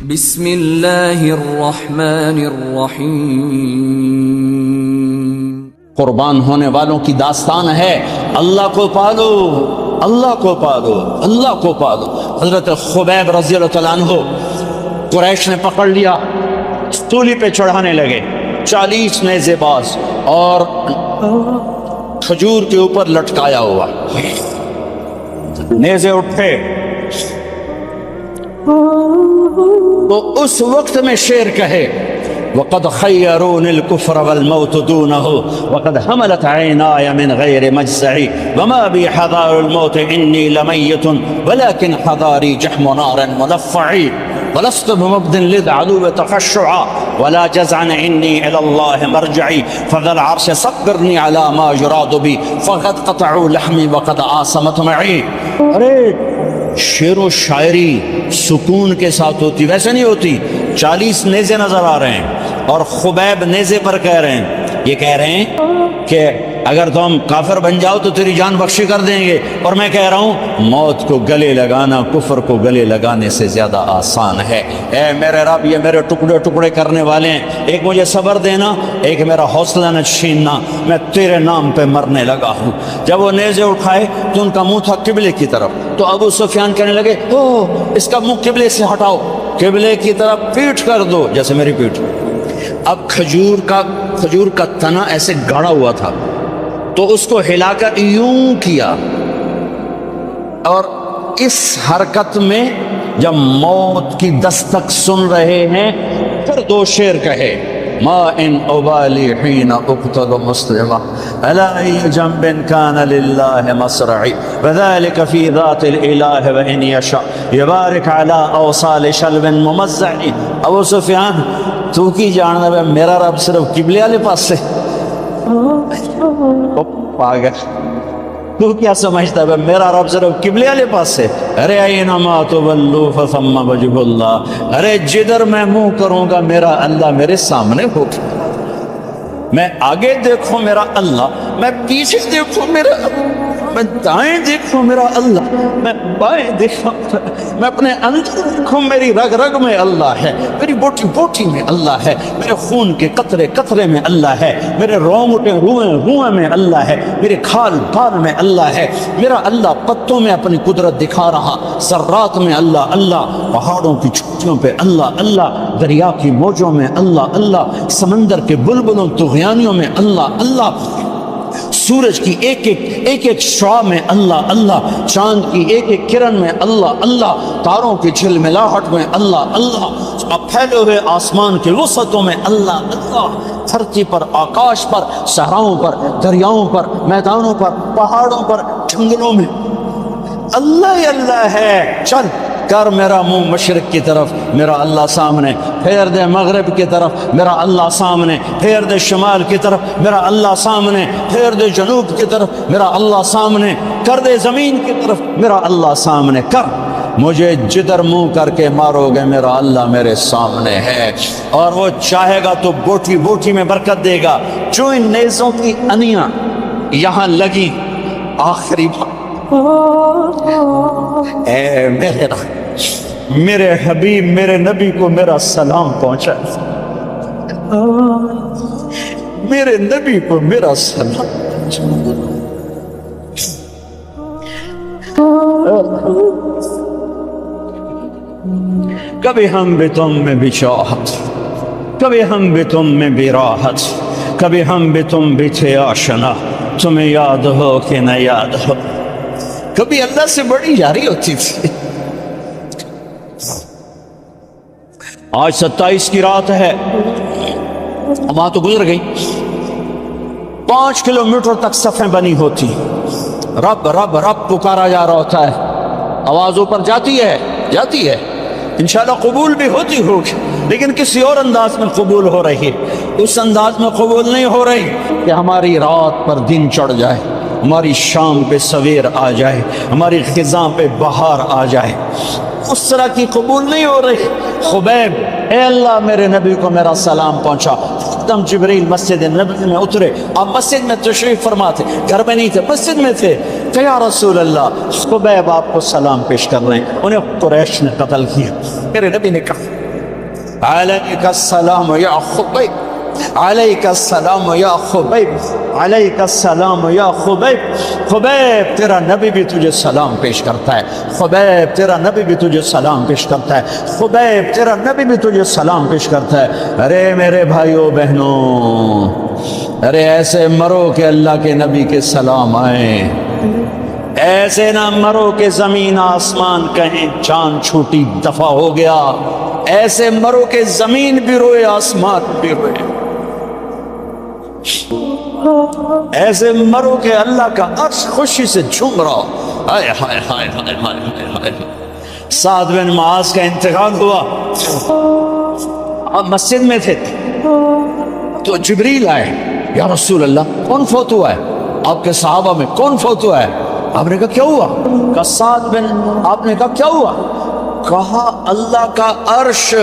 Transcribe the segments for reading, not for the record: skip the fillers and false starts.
بسم اللہ الرحمن الرحیم۔ قربان ہونے والوں کی داستان ہے اللہ کو پالو، اللہ کو پالو، اللہ کو پالو۔ حضرت خبیب رضی اللہ تعالیٰ عنہ قریش نے پکڑ لیا، سولی پہ چڑھانے لگے، 40 نیزے باز اور کھجور کے اوپر لٹکایا ہوا۔ نیزے اٹھے تو اس وقت میں شعر کہے وقد خيرون الكفر والموت دونه وقد حملت عيناي من غير مجزعي وما بي حذار الموت إني لميت ولكن حذاري جحم نار ملفعي ولست بمبد للعدو تخشعا ولا جزعا إني إلى الله مرجعي فذا العرش صبرني على ما يراد بي فقد قطعوا لحمي وقد آصمت معي۔ ارے شعر و شاعری سکون کے ساتھ ہوتی، ویسے نہیں ہوتی۔ 40 نیزے نظر آ رہے ہیں اور خبیب نیزے پر کہہ رہے ہیں، یہ کہہ رہے ہیں کہ اگر تم کافر بن جاؤ تو تیری جان بخشی کر دیں گے، اور میں کہہ رہا ہوں موت کو گلے لگانا کفر کو گلے لگانے سے زیادہ آسان ہے۔ اے میرے رب، یہ میرے ٹکڑے ٹکڑے کرنے والے ہیں، ایک مجھے صبر دینا، ایک میرا حوصلہ نہ چھیننا، میں تیرے نام پہ مرنے لگا ہوں۔ جب وہ نیزے اٹھائے تو ان کا منہ تھا قبلے کی طرف، تو ابو سفیان کہنے لگے او اس کا منہ قبلے سے ہٹاؤ، قبلے کی طرف پیٹ کر دو، جیسے میری پیٹ۔ اب کھجور کا تنا ایسے گاڑا ہوا تھا تو اس کو ہلا کر یوں کیا، اور اس حرکت میں جب موت کی دستک سن رہے ہیں پھر 2 شعر کہے ما ان ابالی حین اقتل مسلما علی ای جنب کان للہ مصرعی وذلك فی ذات الالہ وان یشاء یبارک علی اوصال شلب ممزعی۔ ابو سفیان تو کی جاننا ہے میرا رب صرف قبلے والے پاس سے؟ پاگل، تو کیا سمجھتا ہے میرا رب صرف قبلے والے پاس سے؟ ارے اینما تولوا فثم وجہ اللہ، ارے جدھر میں منہ کروں گا میرا اللہ میرے سامنے ہوگا۔ میں آگے دیکھوں میرا اللہ، میں پیچھے دیکھوں میرا اللہ، میں دائیں دیکھوں میرا اللہ، میں بائیں دیکھوں، میں اپنے اندر دیکھوں میری رگ رگ میں اللہ ہے، میری بوٹی بوٹی میں اللہ ہے، میرے خون کے قطرے قطرے میں اللہ ہے، میرے رونگٹے روئیں میں اللہ ہے، میرے کھال کھال میں اللہ ہے۔ میرا اللہ پتوں میں اپنی قدرت دکھا رہا، ذرات میں اللہ اللہ، پہاڑوں کی چوٹیوں پہ اللہ اللہ، دریا کی موجوں میں اللہ اللہ، سمندر کے بلبلوں طغیانیوں میں اللہ اللہ، سورج کی ایک شعاع میں اللہ اللہ، چاند کی ایک کرن میں اللہ اللہ، تاروں کی جھلملاہٹ میں اللہ اللہ، اب پھیلے ہوئے آسمان کے وسعتوں میں اللہ اللہ، دھرتی پر، آکاش پر، صحراؤں پر، دریاؤں پر، میدانوں پر، پہاڑوں پر، جنگلوں میں اللہ اللہ ہے۔ چل کر میرا منہ مشرق کی طرف، میرا اللہ سامنے، پھیر دے مغرب کی طرف، میرا اللہ سامنے، پھیر دے شمال کی طرف، میرا اللہ سامنے، پھیر دے جنوب کی طرف، میرا اللہ سامنے، کر دے زمین کی طرف، میرا اللہ سامنے کر، مجھے جدھر منہ کر کے مارو گے میرا اللہ میرے سامنے ہے، اور وہ چاہے گا تو بوٹی بوٹی میں برکت دے گا۔ جو ان نیزوں کی انیاں یہاں لگی، آخری بات اے میرے رب، میرے حبیب میرے نبی کو میرا سلام پہنچا، میرے نبی کو میرا سلام پہنچا۔ کبھی ہم بھی تم میں بھی چاہت، کبھی ہم بھی تم میں بھی راحت، کبھی ہم بھی تم بھی تھے آشنا، تمہیں یاد ہو کہ نہ یاد ہو، کبھی اللہ سے بڑی یاری ہوتی تھی۔ آج 27 کی رات ہے، وہاں تو گزر گئی، 5 کلومیٹر تک صفیں بنی ہوتی، رب رب رب پکارا جا رہا ہوتا ہے، آواز اوپر جاتی ہے انشاءاللہ قبول بھی ہوتی ہوگی، لیکن کسی اور انداز میں قبول ہو رہی ہے، اس انداز میں قبول نہیں ہو رہی کہ ہماری رات پر دن چڑھ جائے، ہماری شام پہ سویر آ جائے، ہماری خزاں پہ بہار آ جائے، اس طرح کی قبول نہیں ہو رہی۔ خبیب اے اللہ میرے نبی کو میرا سلام پہنچا۔ ایک دم جبریل مسجد نبی میں اترے، آپ مسجد میں تشریف فرما تھے، گھر میں نہیں تھے، مسجد میں تھے، کہ یا رسول اللہ خبیب آپ کو سلام پیش کر رہے ہیں، انہیں قریش نے قتل کیا۔ میرے نبی نے کہا علیک السلام یا خبیب، علیک السلام یا خبیب، علیک السلام یا خبیب۔ خبیب تیرا نبی بھی تجھے سلام پیش کرتا ہے، خبیب تیرا نبی بھی تجھے سلام پیش کرتا ہے، خبیب تیرا نبی بھی تجھے سلام پیش کرتا ہے۔ ارے میرے بھائیوں بہنوں، ارے ایسے مرو کہ اللہ کے نبی کے سلام آئیں، ایسے نہ مرو کہ زمین آسمان کہیں چاند چھوٹی دفع ہو گیا، ایسے مرو کہ زمین بھی روئے آسمان بھی روئے، ایسے مرو کہ اللہ کا عرش خوشی سے جھوم رہا۔ ہائے ہائے ہائے ہائے ہائے ہائے۔ سعد بن معاذ کا انتقال ہوا، آپ مسجد میں تھے تو جبریل آئے، یا رسول اللہ کون فوت ہوا ہے؟ آپ کے صحابہ میں کون فوت ہوا ہے؟ آپ نے کہا کیا ہوا؟ کہا سعد بن، آپ نے کہا کیا ہوا؟ کہا اللہ کا عرش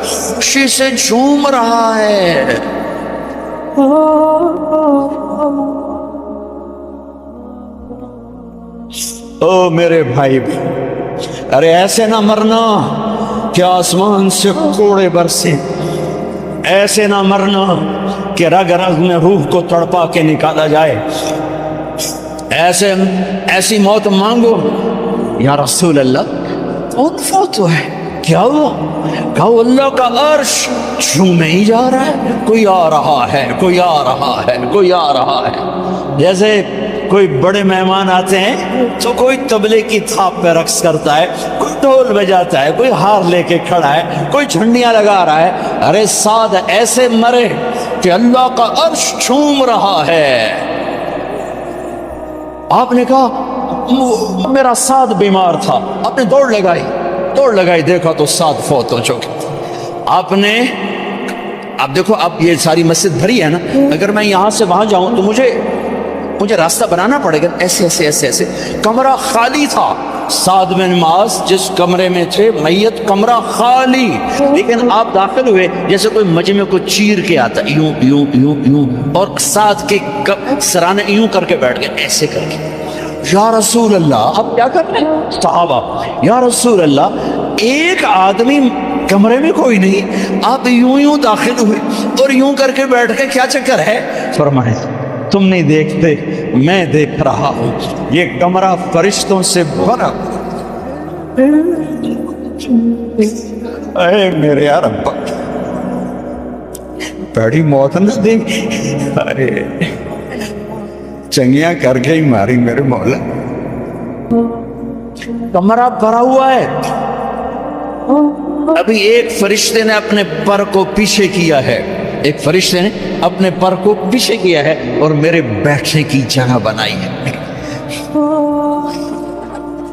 خوشی سے جھوم رہا ہے۔ او میرے بھائی بھی، ارے ایسے نہ مرنا کہ آسمان سے کوڑے برسے، ایسے نہ مرنا کہ رگ رگ میں روح کو تڑپا کے نکالا جائے، ایسی موت مانگو۔ یا رسول اللہ کون فوت ہوا ہے؟ کیا ہوا؟ کہا اللہ کا عرش جھومے ہی جا رہا ہے، کوئی آ رہا ہے، کوئی آ رہا ہے، کوئی آ رہا ہے۔ جیسے کوئی بڑے مہمان آتے ہیں تو کوئی طبلے کی تھاپ پہ رقص کرتا ہے، کوئی ڈھول بجاتا ہے، کوئی ہار لے کے کھڑا ہے، کوئی جھنڈیاں لگا رہا ہے۔ ارے سعد ایسے مرے کہ اللہ کا عرش جھوم رہا ہے۔ آپ نے کہا میرا سعد بیمار تھا، آپ نے دوڑ لگائی، دیکھا تو سعد فوت ہو چکے۔ آپ نے، اب دیکھو اب یہ ساری مسجد بھری ہے نا، اگر میں یہاں سے وہاں جاؤں تو مجھے راستہ بنانا پڑے گا، ایسے۔ کمرہ خالی تھا، سعد بن معاذ جس کمرے میں تھے میت کمرہ خالی، لیکن آپ داخل ہوئے جیسے کوئی مجمع کو چیر کے آتا، یوں یوں یوں یوں، اور سعد کے سرانے یوں کر کے بیٹھ گئے، ایسے کر کے۔ یا رسول اللہ آپ کیا کر رہے ہیں؟ صحابہ، یا رسول اللہ ایک آدمی کمرے میں کوئی نہیں، آپ یوں داخل ہوئے اور یوں کر کے بیٹھ کے، کیا چکر ہے؟ فرمائے تم نہیں دیکھتے، میں دیکھ رہا ہوں، یہ کمرہ فرشتوں سے بھرا۔ اے میرے رب، بڑی موت نہ دیں، ارے چنگیاں کر کے ہی ماری میرے مولا۔ کمرہ بھرا ہوا ہے، ابھی ایک فرشتے نے اپنے پر کو پیچھے کیا ہے، ایک فرشتے نے اپنے پر کو پیچھے کیا ہے اور میرے بیٹھنے کی جگہ بنائی ہے۔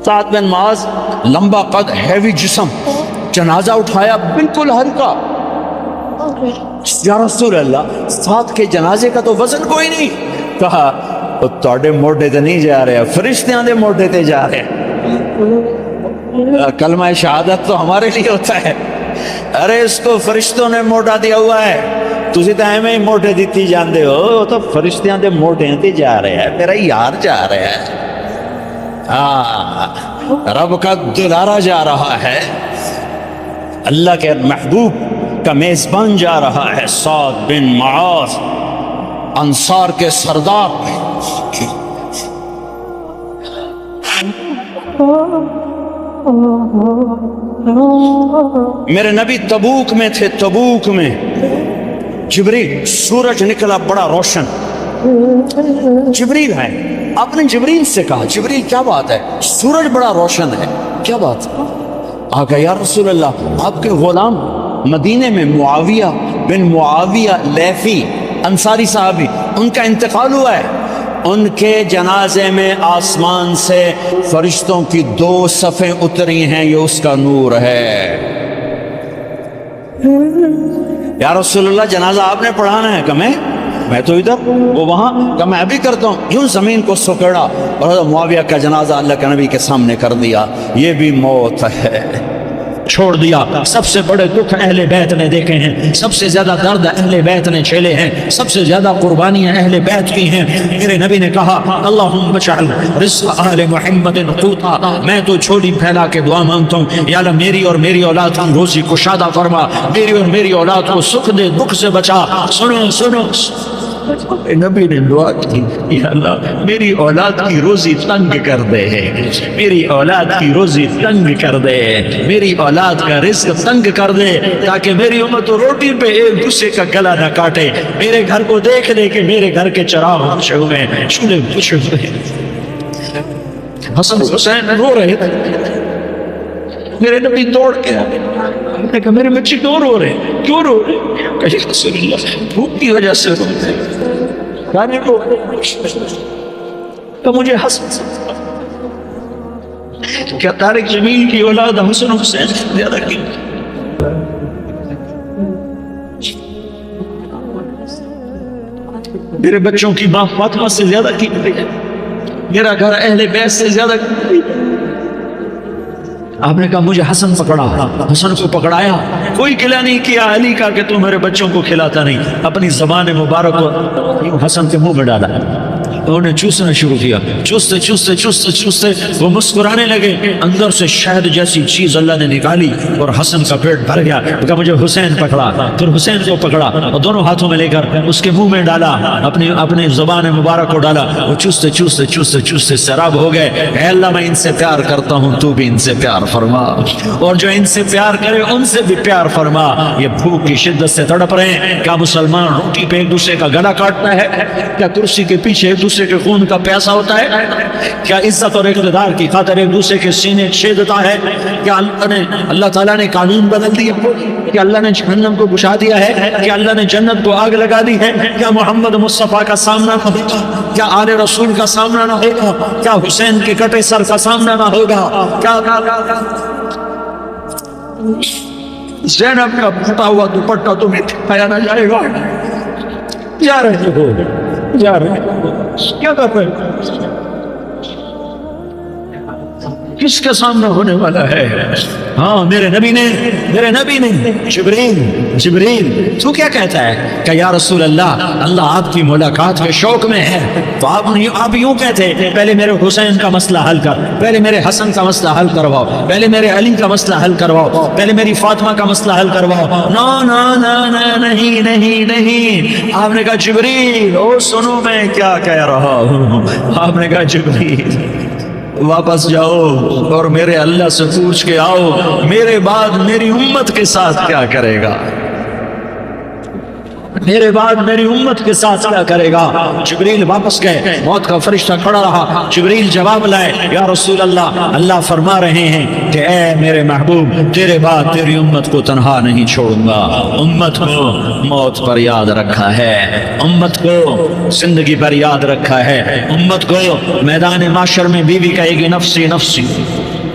سعد بن معاذ لمبا قد، ہیوی جسم، جنازہ اٹھایا بالکل ہلکا۔ یا رسول اللہ سعد کے جنازے کا تو وزن کوئی نہیں۔ کہا تواڈے موڈے تے نہیں جا رہے، فرشتیاں دے موڈے تے جا رہے۔ کلمہ شہادت تو ہمارے لیے ہوتا ہے، ارے اس کو فرشتوں نے موڈا دیا ہوا ہے، تسی تو ایویں ہی موڈے دیتی جاندے ہو، تو فرشتیاں دے موڈے تے جا رہے ہیں، میرا یار جا رہا ہے، رب کا دلارا جا رہا ہے، اللہ کے محبوب کا میزبان جا رہا ہے۔ سعد بن معاذ انصار کے سردار، میرے نبی تبوک میں تھے، تبوک میں جبریل، سورج نکلا بڑا روشن، جبریل ہے، آپ نے جبریل سے کہا جبریل کیا بات ہے، سورج بڑا روشن ہے، کیا بات ہے؟ آگا یا رسول اللہ آپ کے غلام مدینے میں معاویہ بن معاویہ لیفی انصاری صحابی، ان کا انتقال ہوا ہے، ان کے جنازے میں آسمان سے فرشتوں کی 2 صفیں اتری ہیں، یہ اس کا نور ہے۔ یا رسول اللہ جنازہ آپ نے پڑھانا ہے؟ کہ میں تو ادھر، وہ وہاں، کہ میں ابھی کرتا ہوں، یوں زمین کو سکڑا اور معاویہ کا جنازہ اللہ کے نبی کے سامنے کر دیا۔ یہ بھی موت ہے، چھوڑ دیا. سب سے بڑے دکھ اہل بیت نے دیکھے ہیں, سب سے زیادہ درد اہل بیت نے جھیلے ہیں, سب سے زیادہ قربانیاں اہل بیت کی ہیں. میرے نبی نے کہا اللہم اجعل رزق آل محمد قوتا, میں تو جھولی پھیلا کے دعا مانگتا ہوں یا اللہ میری اور میری اولاد کی روزی کشادہ فرما, میری اور میری اولاد کو سکھ دے, دکھ سے بچا. سنو سنو, نبی نے دعا کی یا اللہ میری اولاد کی روزی تنگ کر دے, میری اولاد کی روزی تنگ کر دے, میری اولاد کا رزق تنگ کر دے, تاکہ میری امت روٹی پہ ایک دوسرے کا گلا نہ کاٹے. میرے گھر کو دیکھ لے کہ میرے گھر کے چراغ بچھے ہوئے, چولہے بچھے ہوئے. حسن حسین رو رہے تھے, میرے نبی دوڑ کے آئے, میں نے کہا میرے بچے کیوں رو رہے ہیں, کیوں رو رہے ہیں؟ کہ رسول اللہ بھوک کی وجہ سے رو رہے ہیں. تو مجھے حسن کیا طارق جمیل کی اولاد حسن حسین سے زیادہ کی, میرے بچوں کی ماں فاطمہ سے زیادہ کی, میرا گھر اہل بیت سے زیادہ کی. آپ نے کہا مجھے حسن پکڑا, حسن کو پکڑایا, کوئی کھلا نہیں کیا علی کا کہ تم میرے بچوں کو کھلاتا نہیں, اپنی زبان مبارک کو حسن کے منہ میں ڈالا, انہوں نے چوسنا شروع کیا. چوستے چوستے چوستے چوستے وہ مسکرانے لگے. اندر سے شہد جیسی چیز اللہ نے نکالی اور حسن کا پیٹ بھر گیا. کہا مجھے حسین پکڑا, پھر حسین کو پکڑا اور دونوں ہاتھوں میں لے کر اس کے منہ میں ڈالا, اپنی زبان مبارک کو ڈالا. وہ چوستے چوستے چوستے چوستے سیراب ہو گئے. اے اللہ میں ان سے پیار کرتا ہوں, تو بھی ان سے پیار فرما, اور جو ان سے پیار کرے ان سے بھی پیار فرما. یہ بھوک کی شدت سے تڑپ رہے ہیں. کیا مسلمان روٹی پہ ایک دوسرے کا گلا کاٹتا ہے؟ کیا کرسی کے پیچھے ایک دوسرے کے خون کا پیاسا ہوتا ہے؟ کیا عزت اور اقتدار کی خاطر ایک دوسرے کے سینے چھیدتا ہے؟ کیا اللہ تعالیٰ نے قانون بدل دیا؟ کیا اللہ نے جہنم کو بچھا دیا ہے؟ کیا اللہ نے جنت کو آگ لگا دی ہے؟ کیا محمد مصطفیٰ کا سامنا نہ ہوگا؟ کیا آل رسول کا سامنا نہ ہوگا؟ کیا حسین کے کٹے سر کا سامنا نہ ہوگا؟ کیا زینب کا پھٹا ہوا دوپٹہ تمہیں دکھایا نہ جائے گا؟ جا رہے ہو, جا رہے ہو, کیا کر رہے ہو؟ کس کے سامنے ہونے والا ہے؟ ہاں میرے نبی نے جبریل تو کیا کہتا ہے کہ یا رسول اللہ آپ کی ملاقات کے شوق میں ہے, تو آپ یوں کہتے پہلے میرے حسین کا مسئلہ حل کر, پہلے میرے حسن کا مسئلہ حل کرواؤ, پہلے میرے علی کا مسئلہ حل کرواؤ, پہلے میری فاطمہ کا مسئلہ حل کرواؤ. نہیں. آپ نے کہا جبریل او سنو میں کیا کہہ رہا ہوں. آپ نے کہا جبریل واپس جاؤ اور میرے اللہ سے پوچھ کے آؤ میرے بعد میری امت کے ساتھ کیا کرے گا, میرے بعد میری امت کے ساتھ کیا کرے گا. جبریل واپس گئے, موت کا فرشتہ کھڑا رہا. جبریل جواب لائے, یا رسول اللہ فرما رہے ہیں کہ اے میرے محبوب تیرے بعد تیری امت کو تنہا نہیں چھوڑوں گا. امت کو موت پر یاد رکھا ہے, امت کو زندگی پر یاد رکھا ہے, امت کو میدان معاشر میں بیوی کہے گی نفسی نفسی,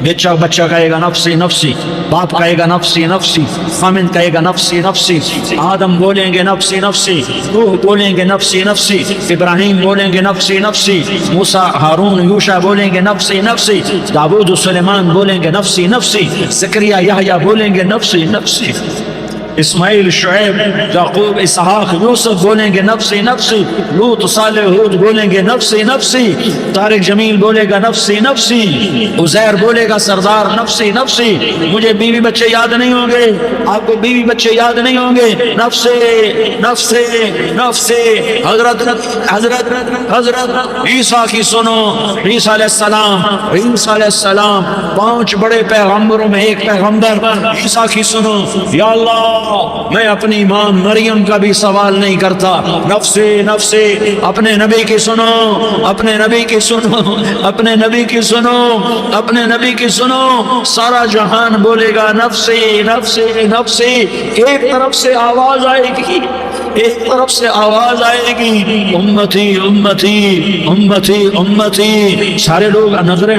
بچہ کہے گا نفسی نفسی, باپ کہے گا نفسی نفسی, خامن کہے گا نفسی نفسی, آدم بولیں گے نفسی نفسی, نوح بولیں گے نفسی نفسی, ابراہیم بولیں گے نفسی نفسی, موسیٰ ہارون یوشع بولیں گے نفسی نفسی, داؤد سلیمان بولیں گے نفسی نفسی, زکریا یحییٰ بولیں گے نفسی نفسی, اسماعیل شعیب یعقوب اسحاق یوسف بولیں گے نفسی نفسی, لوط صالح ہود بولیں گے نفسی نفسی, طارق جمیل بولے گا نفسی نفسی, عزیر بولے گا سردار نفسی نفسی. مجھے بیوی بچے یاد نہیں ہوں گے, آپ کو بیوی بچے یاد نہیں ہوں گے, نفسی نفسی نفسی. حضرت عیسیٰ کی سنو, عیسیٰ علیہ السلام 5 بڑے پیغمبروں میں ایک پیغمبر عیسیٰ کی سنو. یا اللہ میں اپنی ماں مریم کا بھی سوال نہیں کرتا, نفسی نفسی. اپنے نبی کی سنو, اپنے نبی کی سنو, اپنے نبی کی سنو, اپنے نبی کی سنو. سارا جہان بولے گا نفسی نفسی نفسی. ایک طرف سے آواز آئے گی ایک طرف سے آواز آئے گی امتی امتی امتی امتی، سارے لوگ نظریں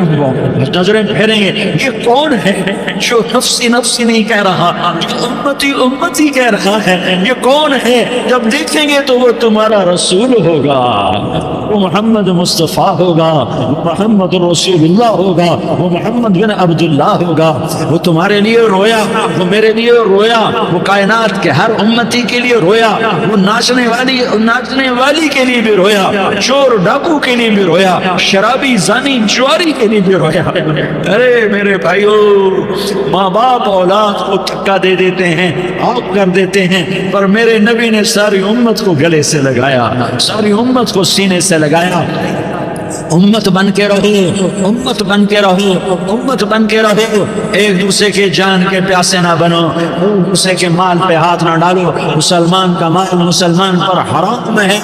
پھیریں گے، یہ کون ہے جو نفسی نفسی نہیں کہہ رہا، جو امتی امتی کہہ رہا ہے، یہ کون ہے؟ جب دیکھیں گے تو وہ تمہارا رسول ہوگا، وہ محمد مصطفیٰ ہوگا، وہ محمد رسول اللہ ہوگا، وہ محمد بن عبداللہ ہوگا، وہ تمہارے لیے رویا، وہ میرے لیے رویا، وہ کائنات کے ہر امتی کے لیے رویا، وہ ناچنے والی کے لیے بھی رویا، چور ڈاکو کے لیے بھی رویا، شرابی زانی جواری کے لیے بھی رویا۔ ارے میرے بھائیو، ماں باپ اولاد کو دھکا دے دیتے ہیں، آگ کر دیتے ہیں، پر میرے نبی نے ساری امت کو گلے سے لگایا، ساری امت کو سینے سے لگایا۔ امت بن کے رہو، امت بن کے رہو، امت بن کے رہو، ایک دوسرے کے جان کے پیاسے نہ بنو، ایک دوسرے کے مال پہ ہاتھ نہ ڈالو، مسلمان کا مال مسلمان پر حرام ہے۔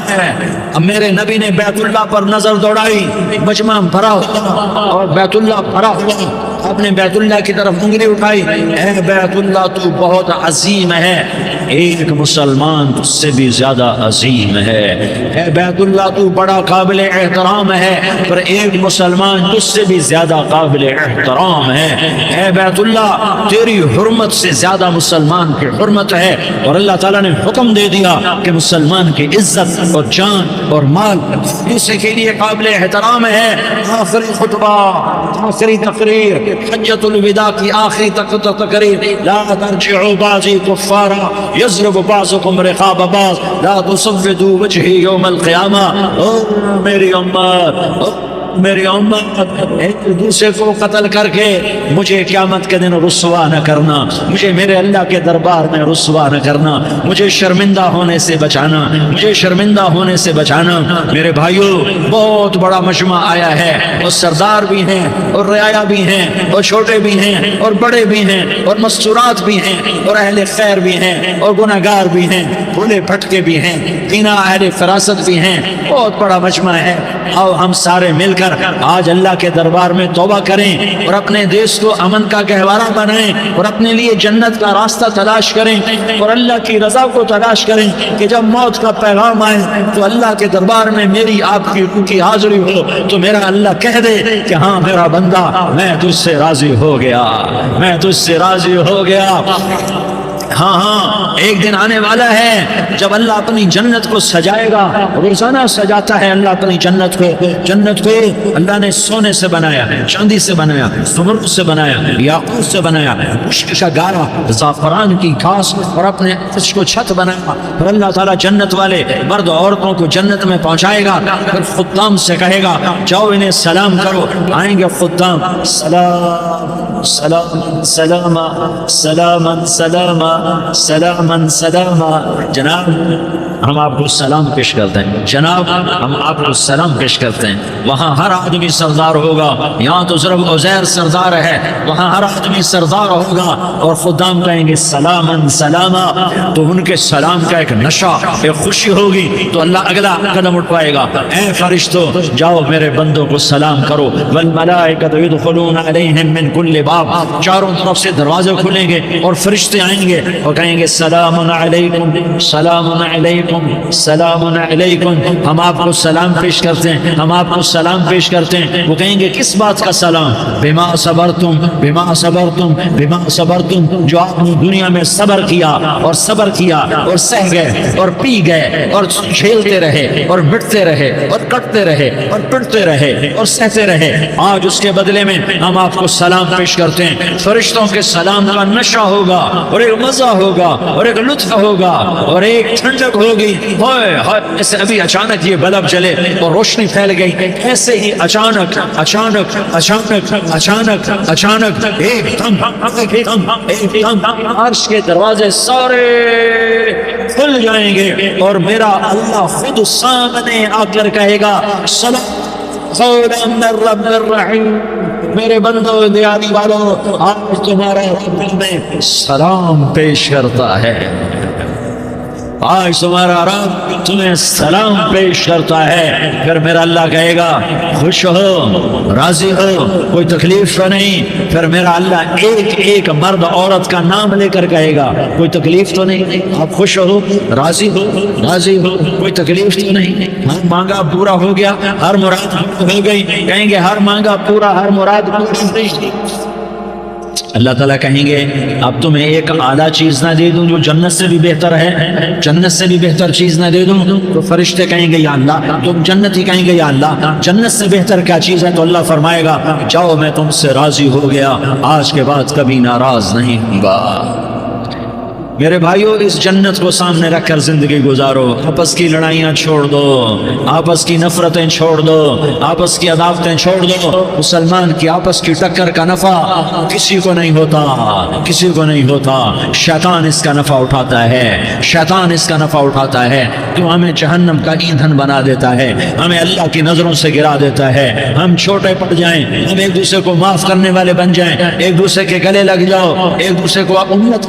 اب میرے نبی نے بیت اللہ پر نظر دوڑائی، مجمع بھرا ہوا اور بیت اللہ بھرا ہوا، آپ نے بیت اللہ کی طرف انگلی اٹھائی، اے بیت اللہ تو بہت عظیم ہے، ایک مسلمان تجھ سے بھی زیادہ عظیم ہے، اے بیت اللہ تو بڑا قابل احترام ہے، پر ایک مسلمان تجھ سے بھی زیادہ قابل احترام ہے، اے بیت اللہ تیری حرمت سے زیادہ مسلمان کی حرمت ہے، اور اللہ تعالیٰ نے حکم دے دیا کہ مسلمان کی عزت اور جان اور مال دوسرے کے لیے قابل احترام ہے۔ آخری خطبہ، آخری تقریر، حجۃ الوداع کی آخری تقریر، لا ترجعوا بعضی کفارا یضرب بعضکم رقاب بعض لا تصودوا وجہی یوم القیامہ۔ او میری امت، میری امت، ایک دوسرے کو قتل کر کے مجھے قیامت کے دن رسوا نہ کرنا، مجھے میرے اللہ کے دربار میں رسوا نہ کرنا، مجھے شرمندہ ہونے سے بچانا، مجھے شرمندہ ہونے سے بچانا۔ میرے بھائیو، بہت بڑا مجمع آیا ہے، اور سردار بھی ہیں اور رعایا بھی ہیں اور چھوٹے بھی ہیں اور بڑے بھی ہیں اور مستورات بھی ہیں اور اہل خیر بھی ہیں اور گناہگار بھی ہیں، بھولے بھٹکے بھی ہیں، بینا اہل فراست بھی ہیں، بہت بڑا مجمع ہے۔ آؤ ہم سارے مل کر آج اللہ کے دربار میں توبہ کریں اور اپنے دیش کو امن کا گہوارہ بنائیں اور اپنے لیے جنت کا راستہ تلاش کریں اور اللہ کی رضا کو تلاش کریں کہ جب موت کا پیغام آئے تو اللہ کے دربار میں میری آپ کی روح کی حاضری ہو تو میرا اللہ کہہ دے کہ ہاں میرا بندہ، میں تجھ سے راضی ہو گیا، میں تجھ سے راضی ہو گیا۔ ہاں ہاں، ایک دن آنے والا ہے جب اللہ اپنی جنت کو سجائے گا، روزانہ سجاتا ہے اللہ اپنی جنت کو۔ جنت کو اللہ نے سونے سے بنایا، چاندی سے بنایا، زمرد سے بنایا، یاقوت سے بنایا، مشک کا گارا، زعفران کی گھاس اور اپنے عرش کو چھت بنایا۔ پھر اللہ تعالیٰ جنت والے مرد عورتوں کو جنت میں پہنچائے گا، پھر خدام سے کہے گا جاؤ انہیں سلام کرو۔ آئیں گے خدام، سلام سلام سلام سلام سلام سلام سلام، جناب ہم آپ کو سلام پیش کرتے ہیں، جناب ہم آپ کو سلام پیش کرتے ہیں۔ وہاں ہر آدمی سردار ہوگا، یہاں تو صرف عزیر سردار ہے، وہاں ہر آدمی سردار ہوگا، اور خدام کہیں گے سلام سلاما، تو ان کے سلام کا ایک نشہ، ایک خوشی ہوگی، تو اللہ اگلا قدم اٹھائے گا، اے فرشتوں جاؤ میرے بندوں کو سلام کرو، والملائکۃ یدخلون علیہم من کل باب، چاروں طرف سے دروازے کھلیں گے اور فرشتے آئیں گے اور کہیں گے سلام علیکم سلام علیکم سلام علیکم، ہم آپ کو سلام پیش کرتے ہیں، ہم آپ کو سلام پیش کرتے ہیں۔ وہ کہیں گے کس بات کا سلام؟ بما صبرتم بما صبرتم بما صبرتم، جو آپ نے دنیا میں صبر کیا اور صبر کیا اور سہ گئے اور پی گئے اور جھیلتے رہے اور مٹتے رہے اور کٹتے رہے اور پڑتے رہے اور سہتے رہے، آج اس کے بدلے میں ہم آپ کو سلام پیش کرتے ہیں۔ فرشتوں کے سلام کا نشہ ہوگا اور ایک مزہ ہوگا اور ایک لطف ہوگا اور ایک ٹھنڈک ہوگی، ایسے ابھی اچانک یہ بلب جلے اور روشنی پھیل گئی، ایسے ہی اچانک اچانک اچانک اچانک اچانک ایک دم عرش کے دروازے سارے کھل جائیں گے اور میرا اللہ خود سامنے آ کر کہے گا سلام قولا من رب الرحیم، میرے بندو دیاری والوں آج تمہارا رب میں سلام پیش کرتا ہے۔ آج تمہارا رب تمہیں سلام پیش کرتا ہے، پھر میرا اللہ کہے گا خوش ہو، راضی ہو، کوئی تکلیف تو نہیں؟ پھر میرا اللہ ایک ایک مرد عورت کا نام لے کر کہے گا کوئی تکلیف تو نہیں؟ آپ خوش ہو، راضی ہو، راضی ہو، کوئی تکلیف تو نہیں؟ ہر مانگا پورا ہو گیا، ہر مراد ہو گئی؟ کہیں گے ہر مانگا پورا، ہر مراد پورا نہیں۔ اللہ تعالیٰ کہیں گے اب تمہیں ایک اعلیٰ چیز نہ دے دوں جو جنت سے بھی بہتر ہے؟ جنت سے بھی بہتر چیز نہ دے دوں؟ تو فرشتے کہیں گے یا اللہ، تم جنت ہی کہیں گے یا اللہ جنت سے بہتر کیا چیز ہے؟ تو اللہ فرمائے گا جاؤ میں تم سے راضی ہو گیا، آج کے بعد کبھی ناراض نہیں ہوں گا۔ میرے بھائیو، اس جنت کو سامنے رکھ کر زندگی گزارو، آپس کی لڑائیاں چھوڑ دو، آپس کی نفرتیں چھوڑ دو، آپس کی عداوتیں چھوڑ دو۔ مسلمان کی آپس کی ٹکر کا نفع کسی کو نہیں ہوتا، کسی کو نہیں ہوتا۔ شیطان اس کا نفع اٹھاتا ہے، شیطان اس کا نفع اٹھاتا ہے، تو ہمیں جہنم کا ایندھن بنا دیتا ہے، ہمیں اللہ کی نظروں سے گرا دیتا ہے، ہم چھوٹے پڑ جائیں، ہم ایک دوسرے کو معاف کرنے والے بن جائیں، ایک دوسرے کے گلے لگ جاؤ، ایک دوسرے کو امت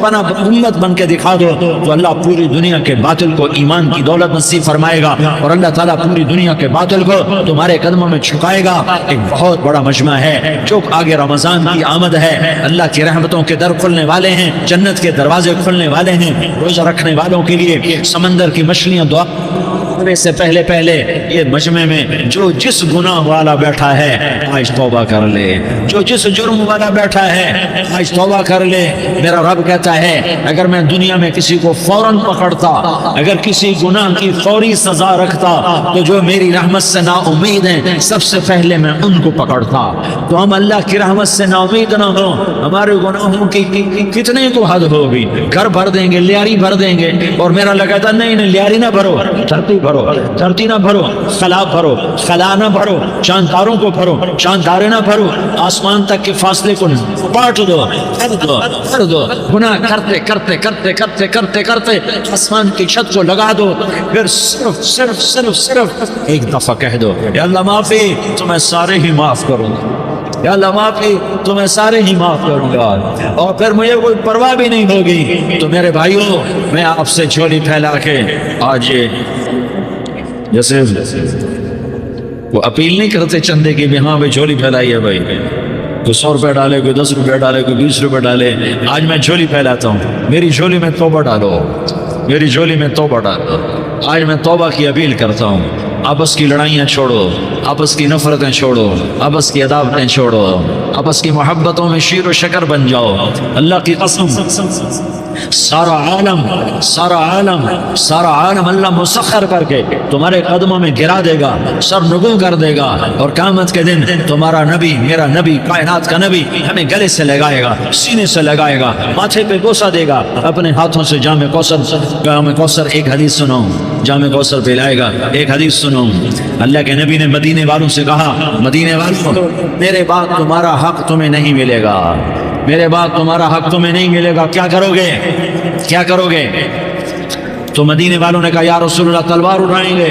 بن کے دکھا دو، تو اللہ پوری دنیا کے باطل کو ایمان کی دولت نصیب فرمائے گا، اور اللہ تعالیٰ پوری دنیا کے باطل کو تمہارے قدموں میں چھکائے گا۔ ایک بہت بڑا مجمع ہے، جو آگے رمضان کی آمد ہے، اللہ کی رحمتوں کے در کھلنے والے ہیں، جنت کے دروازے کھلنے والے ہیں، روزہ رکھنے والوں کے لیے سمندر کی مچھلیاں دعا سے پہلے یہ مجمع میں جو جس گناہ والا بیٹھا ہے آج توبہ کر لے، جو جس جرم والا بیٹھا ہے آج توبہ کر لے۔ میرا رب کہتا ہے اگر میں دنیا میں کسی کو فوراً پکڑتا، اگر کسی گناہ کی فوری سزا رکھتا، تو جو میری رحمت سے نا امید ہیں سب سے پہلے میں ان کو پکڑتا۔ تو ہم اللہ کی رحمت سے نا امید نہ ہو، ہمارے گناہوں کی کتنے کو حد ہوگی، گھر بھر دیں گے، لیاری بھر دیں گے، اور میرا لگتا نہیں لیاری نہ بھرو، دھرتی نہ بھرو، خلا بھرو، خلا نہ بھرو، چاند تاروں کو بھرو، چاند تارے نہ بھرو، آسمان تک کے فاصلے کو پاٹ دو، کر دو، گناہ کرتے کرتے کرتے کرتے کرتے کرتے آسمان کی چھت کو لگا دو، پھر صرف صرف صرف صرف ایک دفعہ کہہ دو یا اللہ معافی، تو میں سارے ہی معاف کروں گا، یا اللہ معافی، تو میں سارے ہی معاف کروں گا، اور پھر مجھے کوئی پرواہ بھی نہیں ہوگی۔ تو میرے بھائیوں، میں آپ سے جھولی پھیلا کے آج جیسے وہ اپیل نہیں کرتے چندے کی بھی ہاں بھائی جھولی پھیلائی ہے، بھائی کوئی 100 روپے ڈالے، کوئی 10 روپے ڈالے، کوئی 20 روپے ڈالے، آج میں جھولی پھیلاتا ہوں، میری جھولی میں توبہ ڈالو، میری جھولی میں توبہ ڈالو۔ آج میں توبہ کی اپیل کرتا ہوں، آپس کی لڑائیاں چھوڑو، آپس کی نفرتیں چھوڑو، آپس کی عداوتیں چھوڑو، آپس کی محبتوں میں شیر و شکر بن جاؤ۔ اللہ کی قسم سارا عالم اللہ مسخر کر کے تمہارے قدموں میں گرا دے گا، سر نگوں کر دے گا، اور قیامت کے دن تمہارا نبی، میرا نبی، کائنات کا نبی ہمیں گلے سے لگائے گا، سینے سے لگائے گا، ماتھے پہ بوسہ دے گا، اپنے ہاتھوں سے جام کوثر ایک حدیث سناؤں، جام کوثر پلائے گا، ایک حدیث سناؤں۔ اللہ کے نبی نے مدینے والوں سے کہا، مدینے والوں میرے بعد تمہارا حق تمہیں نہیں ملے گا، میرے بعد تمہارا حق تمہیں نہیں ملے گا، کیا کرو گے؟ کیا کرو گے؟ تو مدینے والوں نے کہا یا رسول اللہ تلوار اٹھائیں گے،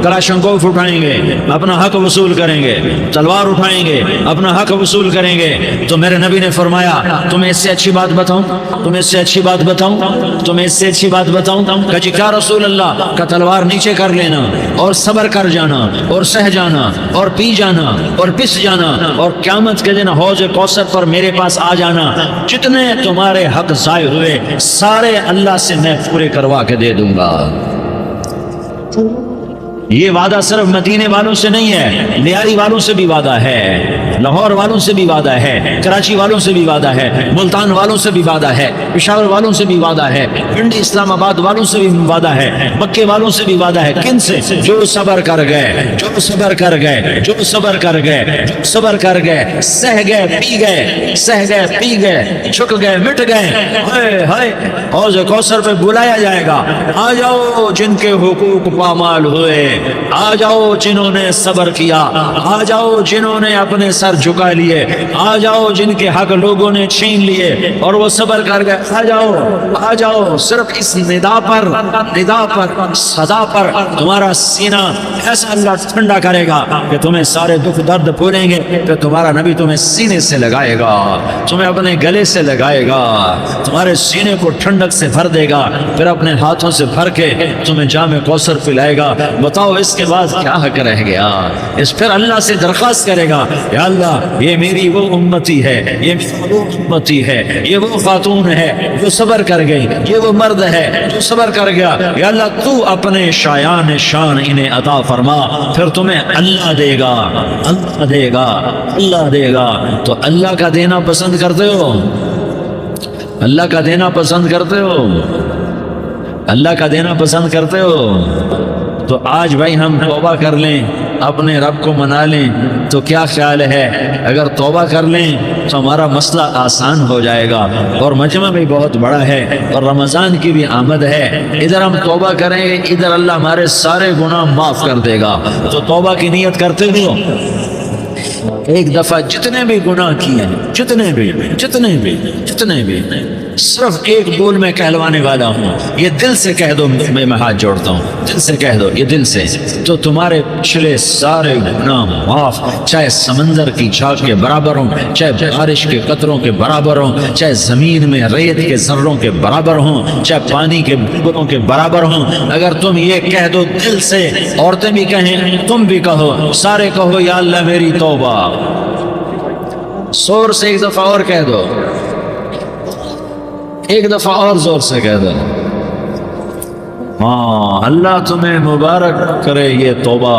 کلاشنکوف اٹھائیں گے، اپنا حق وصول کریں گے، تلوار اٹھائیں گے، اپنا حق وصول کریں گے۔ تو میرے نبی نے فرمایا تمہیں اس سے اچھی بات بتاؤں، تمہیں اس سے اچھی بات بتاؤں، تمہیں اس سے اچھی بات بتاؤں؟ کہا جی کیا رسول اللہ؟ کا تلوار نیچے کر لینا، اور صبر کر جانا، اور سہ جانا، اور پی جانا، اور پس جانا، اور قیامت کے دن حوض کوثر پر میرے پاس آ جانا، جتنے تمہارے حق ضائع ہوئے سارے اللہ سے میں پورے کروا کے دے دوں گا۔ یہ وعدہ صرف مدینے والوں سے نہیں ہے، لیاری والوں سے بھی وعدہ ہے، لاہور والوں سے بھی وعدہ ہے، کراچی والوں سے بھی وعدہ ہے، ملتان والوں سے بھی وعدہ ہے، پشاور والوں سے بھی وعدہ ہے، پنڈی اسلام آباد والوں سے بھی وعدہ ہے، مکے والوں سے بھی وعدہ ہے۔ کن سے؟ جو صبر کر گئے، جو صبر کر گئے، جو صبر کر گئے، جو صبر کر گئے، سہ گئے، پی گئے، سہ گئے، پی گئے، چھک گئے، مٹ گئے، ہائے ہائے حوض کوثر پہ بلایا جائے گا، آ جاؤ جن کے حقوق پامال ہوئے، آ جاؤ جنہوں نے صبر کیا، آ جاؤ جنہوں نے اپنے سر جھکا لیے، آ جاؤ جن کے حق لوگوں نے چھین لیے اور وہ صبر کر گئے، آ جاؤ آ جاؤ۔ صرف اس ندا پر صدا پر تمہارا سینہ ایسا اللہ ٹھنڈا کرے گا کہ تمہیں سارے دکھ درد بھولیں گے، پھر تمہارا نبی تمہیں سینے سے لگائے گا، تمہیں اپنے گلے سے لگائے گا، تمہارے سینے کو ٹھنڈک سے بھر دے گا، پھر اپنے ہاتھوں سے بھر کے تمہیں جام کوثر پلائے گا۔ بتاؤ اس کے بعد کیا حق رہ گیا؟ اس پھر اللہ سے درخواست کرے گا، یا اللہ یہ میری وہ امتی ہے، یہ میری وہ امتی ہے، یہ وہ خاتون ہے جو صبر کر گئی، یہ وہ مرد ہے جو صبر کر گیا، یا اللہ تو اپنے شایان شان انہیں عطا فرما، پھر تمہیں اللہ دے گا، اللہ دے گا، اللہ دے گا۔ تو اللہ کا دینا پسند کرتے ہو؟ اللہ کا دینا پسند کرتے ہو؟ اللہ کا دینا پسند کرتے ہو؟ تو آج بھائی ہم توبہ کر لیں، اپنے رب کو منا لیں، تو کیا خیال ہے اگر توبہ کر لیں تو ہمارا مسئلہ آسان ہو جائے گا، اور مجمع بھی بہت بڑا ہے اور رمضان کی بھی آمد ہے، ادھر ہم توبہ کریں گے، ادھر اللہ ہمارے سارے گناہ معاف کر دے گا۔ تو توبہ کی نیت کرتے ہو؟ ایک دفعہ جتنے بھی گناہ کیے ہیں، جتنے بھی صرف ایک بول میں کہلوانے والا ہوں، یہ دل سے کہہ دو، میں ہاتھ جوڑتا ہوں، دل سے کہہ دو، یہ دل سے، تو تمہارے پچھلے سارے گناہ معاف، چاہے سمندر کی جھاگ کے برابر ہوں، چاہے بارش کے قطروں کے برابر ہوں، چاہے زمین میں ریت کے ذروں کے برابر ہوں، چاہے پانی کے بلبلوں کے برابر ہوں۔ اگر تم یہ کہہ دو دل سے، عورتیں بھی کہیں، تم بھی کہو، سارے کہو یا اللہ میری توبہ، زور سے ایک دفعہ اور کہہ دو، ایک دفعہ اور زور سے کہہ دو۔ ہاں، اللہ تمہیں مبارک کرے یہ توبہ،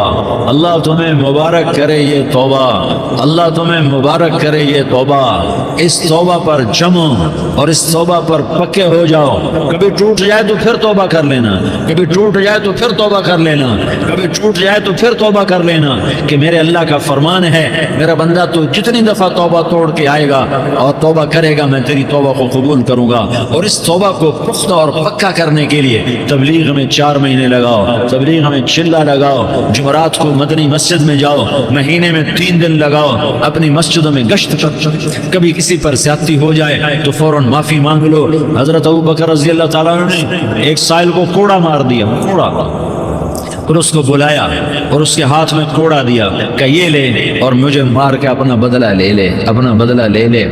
اللہ تمہیں مبارک کرے یہ توبہ، اللہ تمہیں مبارک کرے یہ توبہ۔ اس توبہ پر جمو اور اس توبہ پر پکے ہو جاؤ۔ کبھی ٹوٹ جائے تو پھر توبہ کر لینا، کبھی ٹوٹ جائے تو پھر توبہ کر لینا، کبھی ٹوٹ جائے تو پھر توبہ کر لینا، کہ میرے اللہ کا فرمان ہے، میرا بندہ تو جتنی دفعہ توبہ توڑ کے آئے گا اور توبہ کرے گا میں تیری توبہ کو قبول کروں گا۔ اور اس توبہ کو پختہ اور پکا کرنے کے لیے تبلیغ میں 4 مہینے لگاؤ، تبلیغ میں چلہ لگاؤ، جمعرات کو مدنی مسجد میں جاؤ، مہینے میں 3 دن لگاؤ، اپنی مسجدوں میں گشت کر، کبھی کسی پر زیادتی ہو جائے تو فوراً معافی مانگ لو۔ حضرت ابوبکر رضی اللہ تعالیٰ نے ایک سائل کو کوڑا مار دیا، کوڑا، اور اس کو بلایا اور اس کے ہاتھ میں کوڑا دیا کہ یہ لے اور مجھے مار کے اپنا بدلہ لے لے، اپنا بدلہ لے لے۔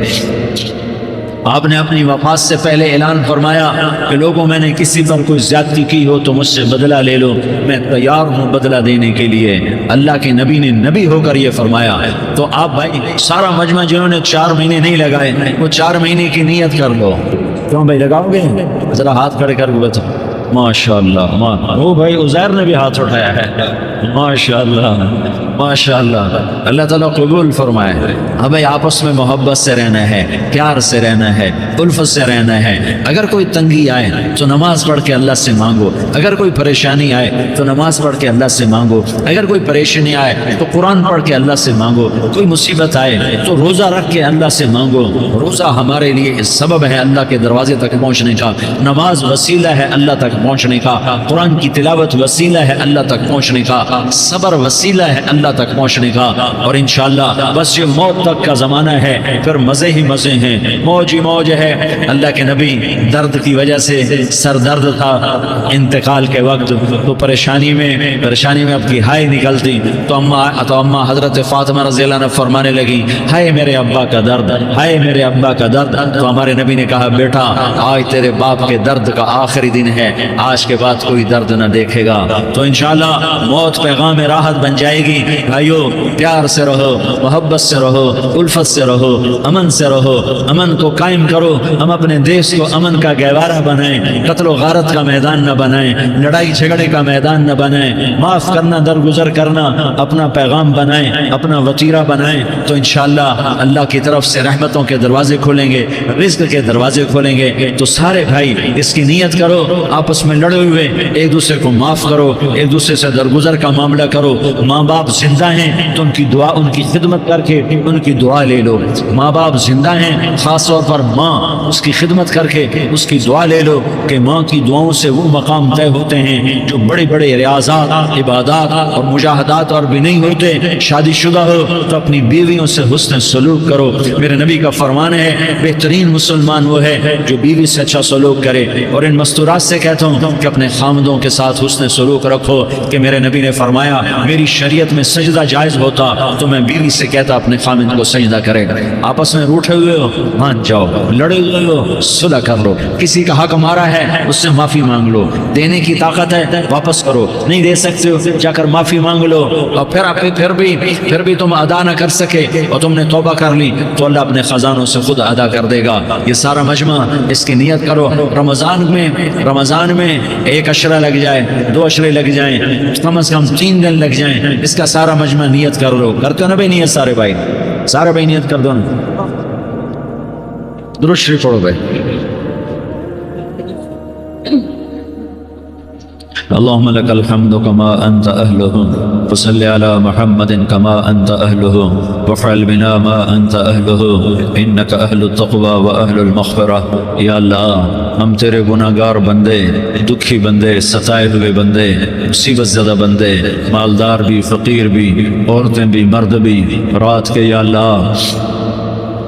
آپ نے اپنی وفات سے پہلے اعلان فرمایا کہ لوگوں میں نے کسی پر کوئی زیادتی کی ہو تو مجھ سے بدلہ لے لو، میں تیار ہوں بدلہ دینے کے لیے۔ اللہ کے نبی نے نبی ہو کر یہ فرمایا۔ تو آپ بھائی سارا مجمع جنہوں نے 4 مہینے نہیں لگائے وہ 4 مہینے کی نیت کر لو۔ کیوں بھائی لگاؤ گے؟ ذرا ہاتھ کھڑے کر کے بتاؤ۔ ماشاء اللہ، وہ بھائی عزیر نے بھی ہاتھ اٹھایا ہے، ماشاء اللہ ماشاء اللہ، اللہ تعالیٰ قبول فرمائے۔ ہمیں آپس میں محبت سے رہنا ہے، پیار سے رہنا ہے، الفت سے رہنا ہے۔ اگر کوئی تنگی آئے تو نماز پڑھ کے اللہ سے مانگو، اگر کوئی پریشانی آئے تو نماز پڑھ کے اللہ سے مانگو، اگر کوئی پریشانی آئے تو قرآن پڑھ کے اللہ سے مانگو، کوئی مصیبت آئے تو روزہ رکھ کے اللہ سے مانگو۔ روزہ ہمارے لیے سبب ہے اللہ کے دروازے تک پہنچنے کا، نماز وسیلہ ہے اللہ تک پہنچنے کا، قرآن کی تلاوت وسیلہ ہے اللہ تک پہنچنے کا، صبر وسیلہ ہے اللہ تک پہنچنے کا۔ اور انشاءاللہ بس یہ موت تک کا زمانہ ہے، پھر مزے ہی مزے ہیں، موج ہی موج ہے۔ اللہ کے نبی درد کی وجہ سے سر درد تھا انتقال کے وقت، تو پریشانی میں اب کی ہائے نکلتی تو اما حضرت فاطمہ رضی اللہ عنہ فرمانے لگی، ہائے میرے ابا کا درد، ہائے میرے ابا کا درد۔ تو ہمارے نبی نے کہا، بیٹا آج تیرے باپ کے درد کا آخری دن ہے، آج کے بعد کوئی درد نہ دیکھے گا۔ تو انشاءاللہ موت پیغام راحت بن جائے گی۔ بھائیو پیار سے رہو، محبت سے رہو، الفت سے رہو، امن سے رہو، امن کو قائم کرو۔ ہم اپنے دیش کو امن کا گہوارہ بنائیں، قتل و غارت کا میدان نہ بنائیں، لڑائی جھگڑے کا میدان نہ بنائیں، معاف کرنا درگزر کرنا اپنا پیغام بنائیں، اپنا وتیرہ بنائیں۔ تو انشاءاللہ اللہ کی طرف سے رحمتوں کے دروازے کھولیں گے، رزق کے دروازے کھولیں گے۔ تو سارے بھائی اس کی نیت کرو، آپس میں لڑے ہوئے ایک دوسرے کو معاف کرو، ایک دوسرے سے درگزر کا کا معاملہ کرو. ماں باپ زندہ ہیں تو ان کی دعا، ان کی خدمت کر کے ان کی دعا لے لو. ماں باپ زندہ ہیں، خاص طور پر ماں، اس کی خدمت کر کے اس کی دعا لے لو کہ ماں کی دعاؤں سے وہ مقام طے ہوتے ہیں جو بڑے بڑے ریاضات، عبادات اور مجاہدات اور بھی نہیں ہوتے. شادی شدہ ہو تو اپنی بیویوں سے حسن سلوک کرو. میرے نبی کا فرمان ہے بہترین مسلمان وہ ہے جو بیوی سے اچھا سلوک کرے. اور ان مستورات سے کہتا ہوں کہ اپنے خامدوں کے ساتھ حسن سلوک رکھو کہ میرے نبی نے فرمایا میری شریعت میں سجدہ جائز ہوتا تو میں بیوی سے کہتا اپنے خامد کو سجدہ کرے. آپس میں روٹھے ہوئے ہو مان جاؤ، لڑے ہوئے ہو صلح کر لو. کسی کا حق مارا ہے اس سے معافی مانگ لو. دینے کی طاقت ہے واپس کرو، نہیں دے سکتے ہو جا کر معافی مانگ لو. اور پھر بھی تم ادا نہ کر سکے اور تم نے توبہ کر لی تو اللہ اپنے خزانوں سے خود ادا کر دے گا. یہ سارا مجمع اس کی نیت کرو. رمضان میں 1 عشرہ لگ جائے، 2 عشرے لگ جائیں، کم از کم 3 دن لگ جائیں، اس کا سارا مجمع نیت کر لو. کرتے ہو نا بھائی نیت؟ سارے بھائی نیت کر دو نا. درود شریف پڑھو بھائی. اللهم لك الحمد كما أنت أهله وصل على محمد كما أنت أهله وفعل بنا ما أنت أهله إنك أهل التقوى وأهل المغفرة. یا اللہ ہم تیرے گناہگار بندے، دکھی بندے، ستائے ہوئے بندے، مصیبت زدہ بندے، مالدار بھی، فقیر بھی، عورتیں بھی، مرد بھی، رات کے یا اللہ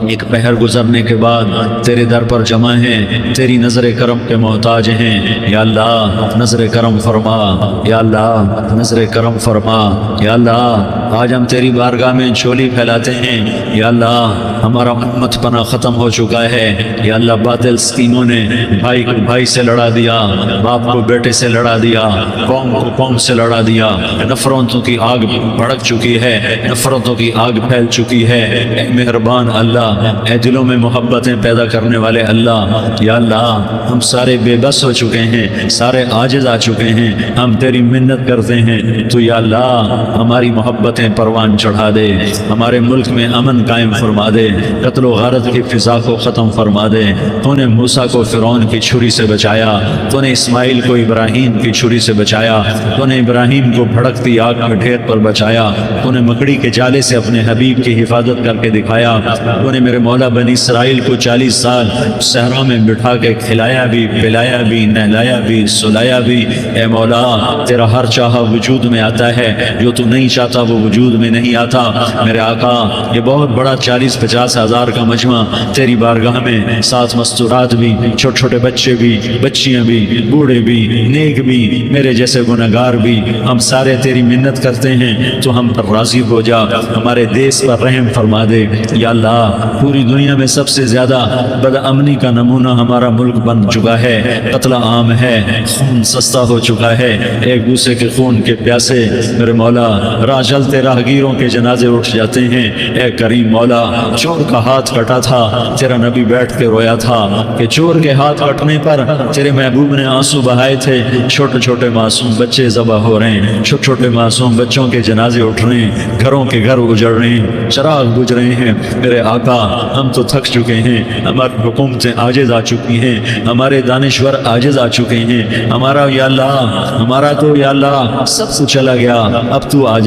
ایک پہر گزرنے کے بعد تیرے در پر جمع ہیں، تیری نظر کرم کے محتاج ہیں. یا اللہ نظر کرم فرما، یا اللہ نظر کرم فرما. یا اللہ آج ہم تیری بارگاہ میں چولی پھیلاتے ہیں. یا اللہ ہمارا امت پناہ ختم ہو چکا ہے. یا اللہ باطل اسکیموں نے بھائی کو بھائی سے لڑا دیا، باپ کو بیٹے سے لڑا دیا، قوم کو قوم سے لڑا دیا. نفرتوں کی آگ بھڑک چکی ہے، نفرتوں کی آگ پھیل چکی ہے. اے مہربان اللہ، اے دلوں میں محبتیں پیدا کرنے والے اللہ، یا اللہ ہم سارے بے بس ہو چکے ہیں، سارے عاجز آ چکے ہیں. ہم تیری منت کرتے ہیں تو یا اللہ ہماری محبتیں پروان چڑھا دے، ہمارے ملک میں امن قائم فرما دے، قتل و غارت کی فضا کو ختم فرما دے. تو نے موسیٰ کو فرعون کی چھری سے بچایا، تو نے اسماعیل کو ابراہیم کی چھری سے بچایا، تو نے ابراہیم کو بھڑکتی آگ کے ڈھیر پر بچایا، تو نے مکڑی کے جالے سے اپنے حبیب کی حفاظت کر کے دکھایا. تو نے میرے مولا بنی اسرائیل کو 40 سال صحرا میں بٹھا کے کھلایا بھی، پلایا بھی، نہلایا بھی، سلایا بھی. اے مولا تیرا ہر چاہا وجود میں آتا ہے، جو تو نہیں چاہتا وہ وجود میں نہیں آتا. میرے آقا یہ بہت بڑا 40-50 ہزار کا مجمع تیری بارگاہ میں، 7 مستورات بھی، چھوٹے چھوٹے بچے بھی، بچیاں بھی، بوڑھے بھی، نیک بھی، میرے جیسے گناہگار بھی، ہم سارے تیری منت کرتے ہیں تو ہم پر راضی ہو جا، ہمارے دیس پر رحم فرما دے. یا اللہ پوری دنیا میں سب سے زیادہ بدامنی کا نمونہ ہمارا ملک بن چکا ہے. قتل عام ہے، خون سستا ہو چکا ہے، ایک دوسرے کے خون کے پیاسے میرے مولا راہ چلتے راہگیروں کے جنازے اٹھ جاتے ہیں. اے کریم مولا چور کا ہاتھ کٹا تھا، تیرا نبی بیٹھ کے رویا تھا کہ چور کے ہاتھ کٹنے پر تیرے محبوب نے آنسو بہائے تھے. چھوٹے چھوٹے معصوم بچے ذبح ہو رہے ہیں، چھوٹے چھوٹے معصوم بچوں کے جنازے اٹھ رہے ہیں، گھروں کے گھر اجڑ رہے ہیں، چراغ بجھ رہے ہیں. میرے آقا ہم تو تھک چکے ہیں، ہماری حکومتیں عاجز آ چکی ہیں، ہمارے دانشور عاجز آ چکے ہیں. ہمارا یا اللہ ہمارا تو یا اللہ سب کچھ چلا گیا. اب تو آ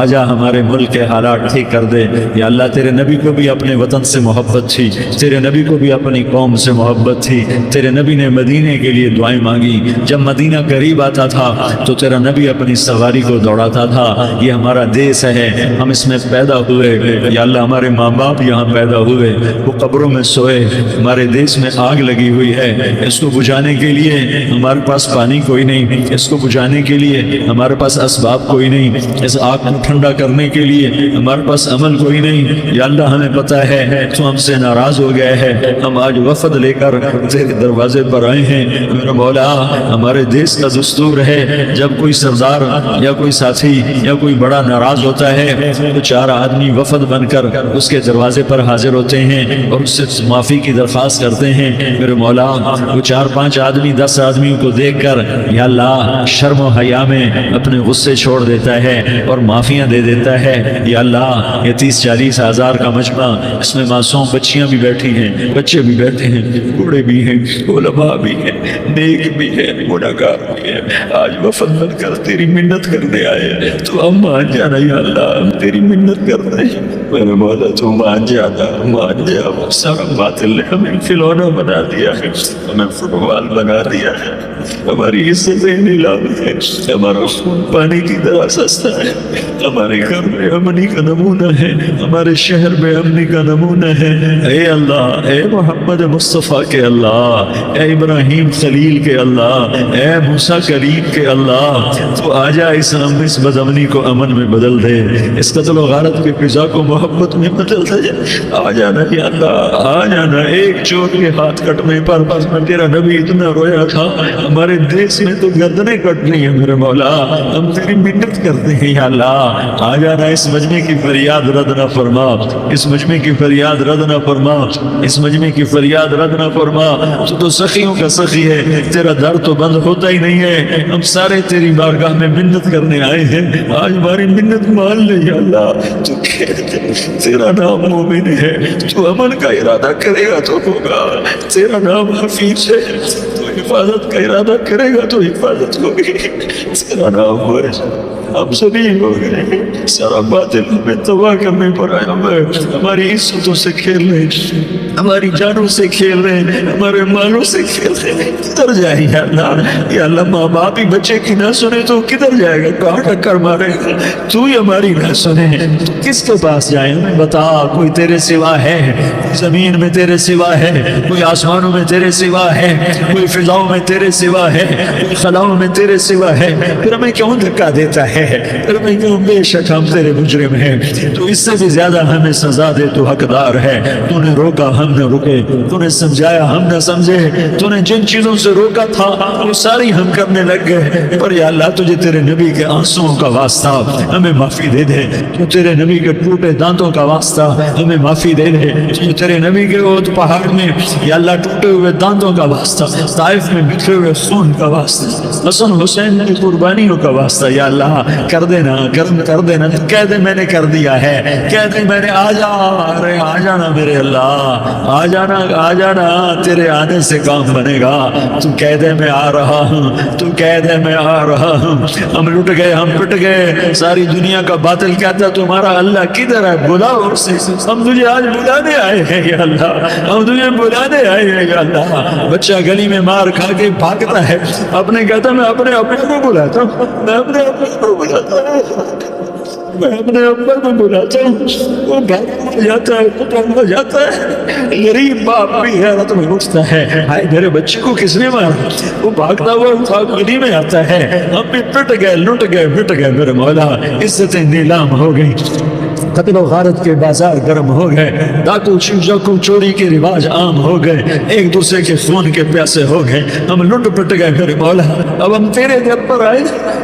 جا ہمارے ملک کے حالات ٹھیک کر دے. یا اللہ تیرے نبی کو بھی اپنے وطن سے محبت تھی، تیرے نبی کو بھی اپنی قوم سے محبت تھی. تیرے نبی نے مدینے کے لیے دعائیں مانگی. جب مدینہ قریب آتا تھا تو تیرا نبی اپنی سواری کو دوڑاتا تھا. یہ ہمارا دیس ہے، ہم اس میں پیدا ہوئے. یا اللہ ہمارے ماں باپ یہاں پیدا ہوئے، وہ قبروں میں سوئے. ہمارے دیس میں آگ لگی ہوئی ہے، اس کو بجھانے کے لیے ہمارے پاس پانی کوئی نہیں، اس کو بجھانے کے لیے ہمارے پاس اسباب کوئی نہیں، اس آگ کو ٹھنڈا کرنے کے لیے ہمارے پاس عمل کوئی نہیں. یا اللہ ہمیں پتہ ہے تو ہم سے ناراض ہو گئے ہیں. ہم آج وفد لے کر تیرے دروازے پر آئے ہیں. میرا مولا ہمارے دیس کا دستور ہے جب کوئی سردار یا کوئی ساتھی یا کوئی بڑا ناراض ہوتا ہے تو 4 آدمی وفد بن کر اس کے دروازے پر حاضر ہوتے ہیں اور اس سے معافی کی درخواست کرتے ہیں، میرے مولا وہ 4-5 آدمی 10 آدمیوں کو دیکھ کر یا اللہ شرم و حیا میں اپنے غصے چھوڑ دیتا ہے اور معافیاں دے دیتا ہے۔ یا اللہ یہ 30-40 ہزار کا مجمع، اس میں معصوم بچیاں بھی بیٹھی ہیں، بچے بھی بیٹھے ہیں، بوڑھے بھی ہیں، علماء بھی ہیں، نیک بھی ہیں، گنہگار بھی ہیں، آج وفد بن کر تیری منت کرنے آئے، تو ہم مان جانا یا اللہ، ہم تیری منت کرتے ہیں، میرے مولا تو مان جانا، مان جا۔ سارا باطل نے ہمیں کھلونا بنا دیا ہے، ہمیں فٹ بال بنا دیا ہے، ہماری عزتیں نیلامی ہے، ہمارا خون پانی کی طرح سستا ہے، ہمارے گھر میں امنی کا نمونہ ہے، ہمارے شہر میں امنی کا نمونہ ہے۔ اے اللہ، اے محمد مصطفیٰ کے اللہ، اے ابراہیم خلیل کے اللہ، اے موسیٰ کلیم کے اللہ، تو آجا اس بد امنی کو امن میں بدل دے، اس قتل و غارت کی فضا کو محبت میں بدل دے۔ آ جانا یا اللہ، آ جانا۔ ایک چور کے ہاتھ کٹنے پر تیرا نبی اتنا رویا تھا، ہمارے دیش میں تو گردنیں کٹنی ہیں میرے مولا، ہم تیری منت کرتے ہیں یا اللہ، آ جانا۔ اس مجمع کی فریاد رد نہ فرما، اس مجمع کی فریاد رد نہ فرما، اس مجمع کی فریاد رد نہ فرما۔ تو سخیوں کا سخی ہے، تیرا در تو بند ہوتا ہی نہیں ہے، ہم سارے تیری بارگاہ میں منت کرنے آئے ہیں، آج ہماری منت مان لے یا اللہ۔ تو تیرا نام مومن ہے، تو امن کا ارادہ کرے گا تو ہوگا، تیرا نام حفیظ ہے، تو حفاظت کا ارادہ کرے گا تو حفاظت ہوگی، تیرا نام وارث، ہم سبھی ہو گئے، سارا باطل ہمیں تباہ کرنے پر آیا ہے، ہماری عزتوں سے کھیل رہے ہیں، ہماری جانوں سے کھیل رہے ہیں، ہمارے مالوں سے کھیل رہے ہیں، کدھر جائے یا اللہ؟ یا اللہ ماں باپ ہی بچے کی نہ سنے تو کدھر جائے گا؟ کہاں ٹکر مارے گا؟ تو ہی ہماری نہ سنے تو کس کے پاس جائیں؟ ہمیں بتا، کوئی تیرے سوا ہے؟ کوئی زمین میں تیرے سوا ہے؟ کوئی آسمانوں میں تیرے سوا ہے؟ کوئی فضاؤں میں تیرے سوا ہے؟ کوئی خلاؤں میں تیرے سوا ہے؟ پھر ہمیں کیوں دھکا دیتا ہے؟ پھر ہمیں کیوں؟ بے شک ہم تیرے مجرم ہیں، تو اس سے بھی زیادہ ہمیں سزا دے، تو حقدار ہے۔ تو نے روکا ہم نہ رکے، تو نے سمجھایا ہم نہ سمجھے، تو نے جن چیزوں سے روکا تھا وہ ساری ہم کرنے لگ گئے، پر یا اللہ تجھے تیرے نبی کے آنسوؤں کا واسطہ ہمیں معافی دے دے، تو تیرے نبی کے ٹوٹے دانتوں کا واسطہ ہمیں معافی دے دے، تو تیرے نبی کے احد پہاڑ میں یا اللہ ٹوٹے ہوئے دانتوں کا واسطہ، طائف میں بکھرے ہوئے خون کا واسطہ، حسن حسین کی قربانیوں کا واسطہ یا اللہ کر دینا، کرم کر دینا۔ کہہ دے میں نے کر دیا ہے، کہہ دے میں نے، آ جا، ارے آ جانا میرے اللہ، آ جانا، آ جانا، تیرے آنے سے کام بنے گا۔ تو کہہ دے میں آ رہا ہوں، تو کہہ دے میں آ رہا ہوں۔ ہم لٹ گئے، ہم پٹ گئے، ساری دنیا کا باطل کہتا تمہارا اللہ کدھر ہے؟ بلاؤ اسے، ہم تجھے آج بلانے آئے ہیں یا اللہ، ہم تجھے بلانے آئے ہیں یا اللہ۔ بچہ گلی میں مار کھا کے بھاگتا ہے، اپنے کہتا میں اپنے کو بلاتا ہوں، میں اپنے کو بلاتا ہوں، میں اپنے ابا کو بلاتا ہوں، وہ بھاگ جاتا ہے، پکڑ جاتا ہے۔ غریب باپ بھی حیرت میں اٹھتا ہے، ہائے میرے بچے کو کس نے مارا؟ وہ بھاگتا ہوا گلی میں آتا ہے، ہم بھی پٹ گئے، لٹ گئے، مٹ گئے میرے مولا، عزتیں نیلام ہو گئی، قتل و غارت کے بازار گرم ہو گئے، ڈاکو چوری چوری کے رواج عام ہو گئے، ایک دوسرے کے خون کے پیاسے ہو گئے، ہم لٹ پٹ گئے میرے مولا۔ اب ہم تیرے در پر آئے،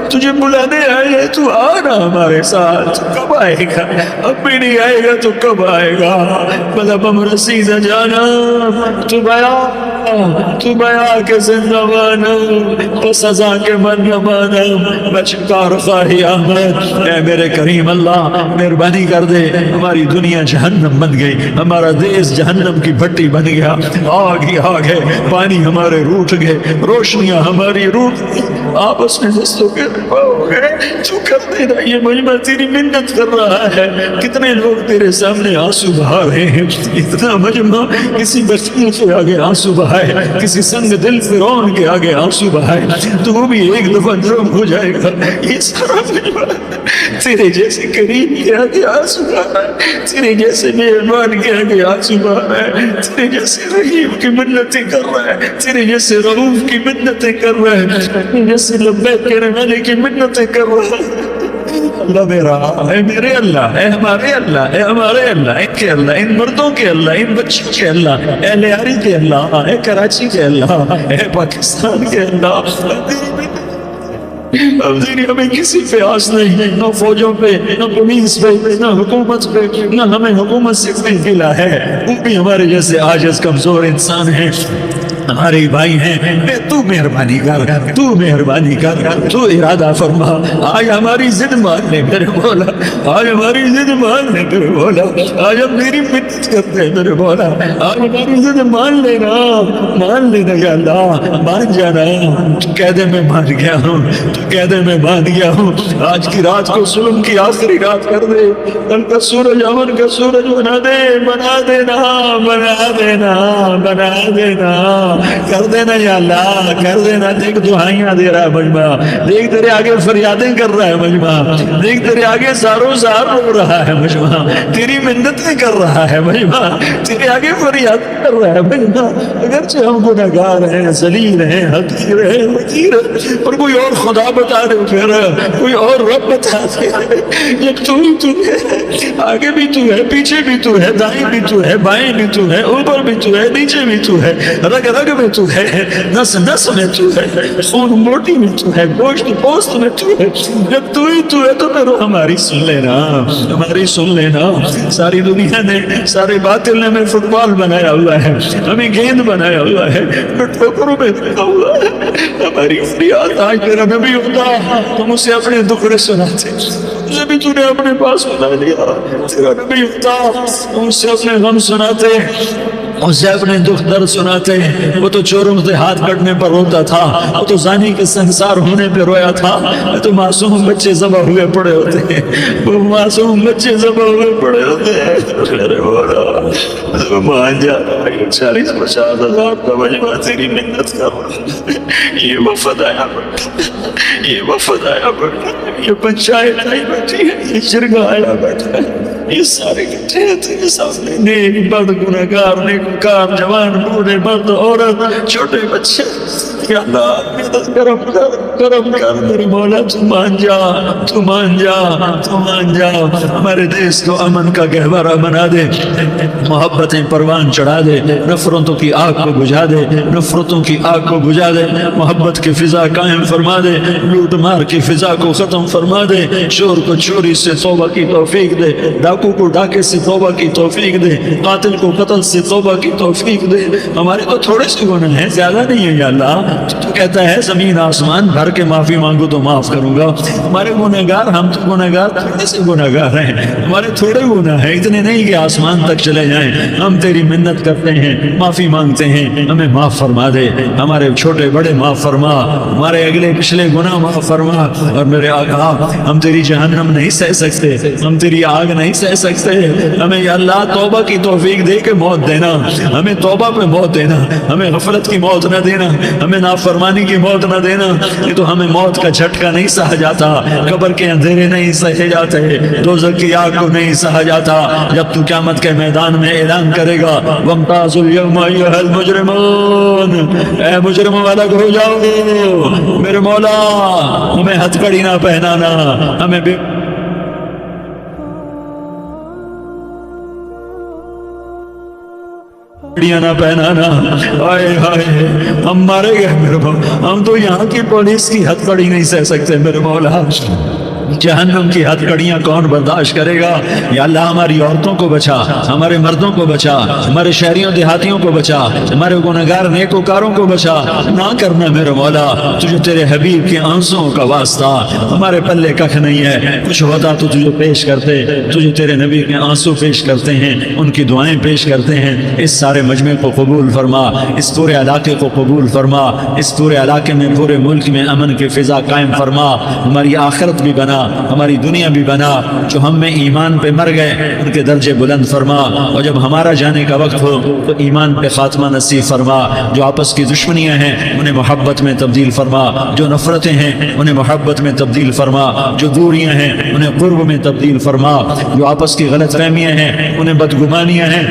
تجھے بلانے آئے ہیں، تو آنا ہمارے ساتھ، کب آئے گا؟ اب بھی نہیں آئے گا تو کب آئے گا؟ مطلب ہم رسیدہ جانا، تو بیا کے زندہ مانا، تو سزا کے من نہ مانا، بچکار خواہی آمد۔ اے میرے کریم اللہ مہربانی کر دے، ہماری دنیا جہنم بن گئی، ہمارا دیش جہنم کی بھٹی بن گیا، آگ ہی آگ ہے، پانی ہمارے روٹ گئے، روشنیاں ہماری روٹ گئی، آپس میں دستوں کے ہو گئے۔ تو کر دینا، یہ مجمع تیری منت کر رہا ہے، کتنے لوگ تیرے سامنے آنسو بہا رہے ہیں، اتنا مجمع کسی بچی کے آگے آنسو بہائے، کسی سنگ دل فرعون کے آگے آنسو بہائے، تو بھی ایک دفعہ درم ہو جائے گا۔ یہ سارا مجمع تیرے جیسے کریم کے آگے آنسو بہا ہے، تیرے جیسے مہربان کے آگے آنسو بہا ہے، تیرے جیسے رحیم کی منتیں کر رہا ہے، تیرے جیسے رؤوف کی منتیں کر رہا ہے، تیرے جیسے لبیک کہنے والے کی منتیں کر رہا ہے۔ اللہ میرا، اے میرے اللہ، اے ہمارے اللہ، اے ہمارے اللہ، ان کے اللہ، ان مردوں کے اللہ، ان بچوں کے اللہ، اے لیاری کے اللہ، اے کراچی کے اللہ، اے پاکستان کے اللہ، اب تیری ہمیں کسی پہ آس نہیں، نہ فوجوں پہ، نہ پولیس پہ، نہ حکومت پہ، نہ ہمیں حکومت سے کوئی گلہ ہے، وہ بھی ہمارے جیسے عاجز کمزور انسان ہیں، ہمارے بھائی ہیں، تو مہربانی کر، تو مہربانی کر، تو ارادہ فرما، آج ہماری ضد مان لے میرے مولا، آج ہماری ضد مان لے میرے مولا، آج ہم تیری مدد کرتے ہیں میرے مولا، آج ہماری ضد مان لینا یا اللہ، مان جانا، تو کہہ دے میں مان گیا ہوں، تو کہہ دے میں مان گیا ہوں، آج کی رات کو ظلم کی آخری رات کر دے، کل کا سورج امن کا سورج بنا دینا کر دینا یا اللہ، کر دینا۔ دیکھ دعائیاں دے رہا ہے مجمع، دیکھ تیرے آگے فریادیں کر رہا ہے مجمع، دیکھ تیرے آگے زاروں زار رو رہا ہے مجمع، تیری منتیں کر رہا ہے مجمع، تیرے آگے فریاد کر رہا ہے مجمع، اگرچہ ہم گنہگار ہیں، ذلیل ہیں، حقیر ہیں، فقیر ہیں، پر کوئی اور خدا بتا دے، پھر کوئی اور رب بتا دے، یہ تو ہی تو ہے، آگے بھی تو ہے، پیچھے بھی تو ہے، دائیں بھی تو ہے، بائیں بھی تو ہے، اوپر بھی تو ہے، نیچے بھی تو ہے، رگ رگ میں تو ہے، نس نس میں تو ہے، خون موٹی میں تو ہے، گوشت پوست میں تو ہے، جب تو ہی تو ہے تو پھر ہماری سن لینا، ہماری سن لینا۔ ساری دنیا نے، سارے باطل نے ہمیں فٹ بال بنایا ہوا ہے، ہمیں گیند بنایا ہوا ہے، ٹوکروں میں رکھا ہوا ہے، ہماری فریاد آج میرا نبی ہوتا تم اسے اپنے دکھڑے سناتے، اسے بھی تو نے اپنے پاس بنا لیا، تیرا نبی ہوتا تم اسے اپنے غم سناتے، اسے اپنے دکھ درد سناتے۔ وہ تو چوروں سے ہاتھ کٹنے پر روتا تھا، وہ تو زانی کے سنسار ہونے پہ رویا تھا، وہ تو معصوم بچے ذبح ہوئے پڑے ہوتے ہیں، وہ معصوم بچے ذبح ہوئے پڑے ہوتے ہیں۔ میرے مولا مان جا، 40-50 ہزار کا مجمع تیری منت کر رہا ہے، یہ وفد آیا بیٹھا، یہ وفد آیا بیٹھا، یہ پنچایت آئی بیٹھی ہے، یہ شرگاہ آیا بیٹھا ہے، یہ سارے کٹھے ہیں تیرے سامنے، نیک بد گنہگار، نیکوکار، جوان بوڑھے مرد عورت چھوٹے بچے، یا اللہ مدد کرم کر میرے مولا، تو مان جا، تو مان جا، تو مان جا، ہمارے دیس کو امن کا گہوارہ بنا دے، محبتیں پروان چڑھا دے، نفرتوں کی آگ کو بجھا دے، نفرتوں کی آگ کو بجھا دے، محبت کی فضا قائم فرما دے، لوٹ مار کی فضا کو ختم فرما دے، چور کو چوری سے توبہ کی توفیق دے، ڈاکو کو ڈاکے سے توبہ کی توفیق دے، قاتل کو قتل سے توبہ کی توفیق دے۔ ہمارے تو تھوڑے سے گناہ ہیں، زیادہ نہیں ہے یا اللہ، تو کہتا ہے زمین آسمان بھر کے معافی مانگو تو معاف کروں گا۔ ہمارے گنہگار، ہم تو گنہگار تھوڑے سے گنہگار ہیں، ہمارے تھوڑے گناہ ہیں، اتنے نہیں کہ آسمان تک چلے جائیں۔ ہم تیری منت کرتے ہیں، معافی مانگتے ہیں، ہمیں معاف فرما دے، ہمارے چھوٹے بڑے معاف فرما، ہمارے اگلے پچھلے گناہ معاف فرما۔ اور میرے آقا، ہم تیری جہنم نہیں سہ سکتے، ہم تیری آگ نہیں سہ سکتے، ہمیں یا اللہ توبہ کی توفیق دے کے موت دینا، ہمیں توبہ پہ موت دینا، ہمیں غفلت کی موت نہ دینا، ہمیں نافرمانی کی موت نہ دینا، یہ تو ہمیں موت کا جھٹکا نہیں سہا جاتا، قبر کے اندھیرے نہیں سہے جاتے، دوزخ کی آگ کو نہیں سہا جاتا، جب تو قیامت کے میدان میں اعلان کرے گا وَامْتَازُوا الْيَوْمَ أَيُّهَا الْمُجْرِمُونَ، اے مجرموں الگ ہو جاؤ، میرے مولا ہمیں ہتھکڑی نہ پہنانا، ہمیں نہ پہنانا، آئے ہائے ہم مارے گئے میرے مولا، ہم تو یہاں کی پولیس کی ہتھکڑی نہیں سہ سکتے میرے مولا، جہنم کی ہتھکڑیاں کون برداشت کرے گا؟ یا اللہ ہماری عورتوں کو بچا، ہمارے مردوں کو بچا، ہمارے شہریوں دیہاتیوں کو بچا، ہمارے گنہگار نیکوکاروں کو بچا، نہ کرنا میرے مولا، تجھے تیرے حبیب کے آنسوں کا واسطہ، ہمارے پلے ککھ نہیں ہے، کچھ ہوتا تو تجھے پیش کرتے، تجھے تیرے نبی کے آنسو پیش کرتے ہیں، ان کی دعائیں پیش کرتے ہیں۔ اس سارے مجمع کو قبول فرما، اس پورے علاقے کو قبول فرما، اس پورے علاقے میں، پورے ملک میں امن کی فضا قائم فرما، ہماری آخرت بھی بنا، ہماری دنیا بھی بنا، جو ہم میں ایمان پہ مر گئے ان کے درجے بلند فرما، اور جب ہمارا جانے کا وقت ہو تو ایمان پہ خاتمہ نصیب فرما، جو آپس کی دشمنیاں ہیں انہیں محبت میں تبدیل فرما، جو نفرتیں ہیں انہیں محبت میں تبدیل فرما، جو دوریاں ہیں انہیں قرب میں تبدیل فرما، جو آپس کی غلط فہمیاں ہیں انہیں بدگمانیاں ہیں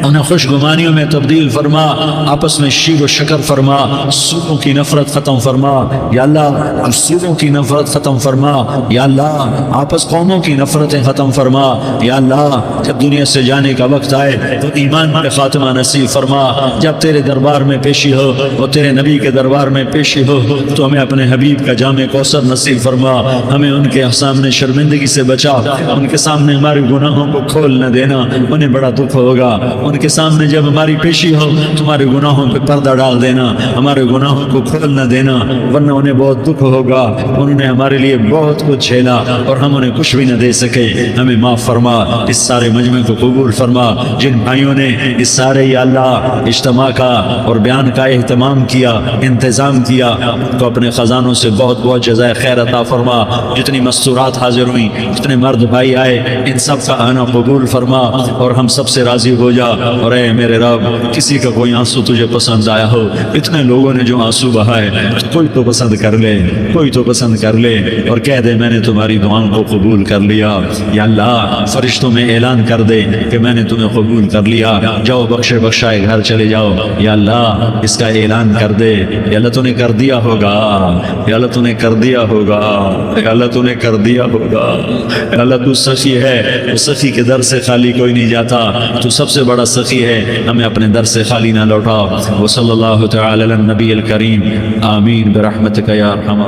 انہیں خوشگمانیوں میں تبدیل فرما، آپس میں شیر و شکر فرما، سودوں کی نفرت ختم فرما یا اللہ، سودوں کی نفرت ختم فرما یا اللہ، آپس قوموں کی نفرتیں ختم فرما یا اللہ، جب دنیا سے جانے کا وقت آئے تو ایمان پر خاتمہ نصیب فرما، جب تیرے دربار میں پیشی ہو اور تیرے نبی کے دربار میں پیشی ہو تو ہمیں اپنے حبیب کا جامع کوثر نصیب فرما، ہمیں ان کے سامنے شرمندگی سے بچا، ان کے سامنے ہمارے گناہوں کو کھول نہ دینا، انہیں بڑا دکھ ہوگا، ان کے سامنے جب ہماری پیشی ہو تمہارے گناہوں پہ پردہ ڈال دینا، ہمارے گناہوں کو کھول نہ دینا، ورنہ انہیں بہت دکھ ہوگا، انہوں نے ہمارے لیے بہت کچھ جھیلا اور ہم انہیں کچھ بھی نہ دے سکے، ہمیں معاف فرما، اس سارے مجمع کو قبول فرما، جن بھائیوں نے اس سارے یا اللہ اجتماع کا اور بیان کا اہتمام کیا، انتظام کیا، ان کو اپنے خزانوں سے بہت بہت جزائے خیر عطا فرما، جتنی مستورات حاضر ہوئیں، جتنے مرد بھائی آئے، ان سب کا آنا قبول فرما اور ہم سب سے راضی ہو جا، اور اے میرے رب کسی کا کوئی آنسو تجھے پسند آیا ہو، اتنے لوگوں نے جو آنسو بہائے، کوئی تو پسند کر لے، کوئی تو پسند کر لے اور کہہ دے میں نے تمہاری دعاؤں کو قبول کر لیا یا اللہ، فرشتوں میں اعلان کر دے کہ میں نے تمہیں قبول کر لیا، جاؤ بخشے بخشائے گھر چلے جاؤ یا اللہ، اس کا اعلان کر دے یا اللہ تو نے کر دیا ہوگا، یا اللہ تو نے کر دیا ہوگا، یا اللہ تو نے کر دیا ہوگا، یا اللہ تو سخی ہے، تو سخی کے در سے خالی کوئی نہیں جاتا، تو سب سے بڑا سخی ہے، ہمیں اپنے در سے خالی نہ لوٹا۔ وصلی اللہ تعالی علی النبی الکریم، آمین برحمتک یا ارحم۔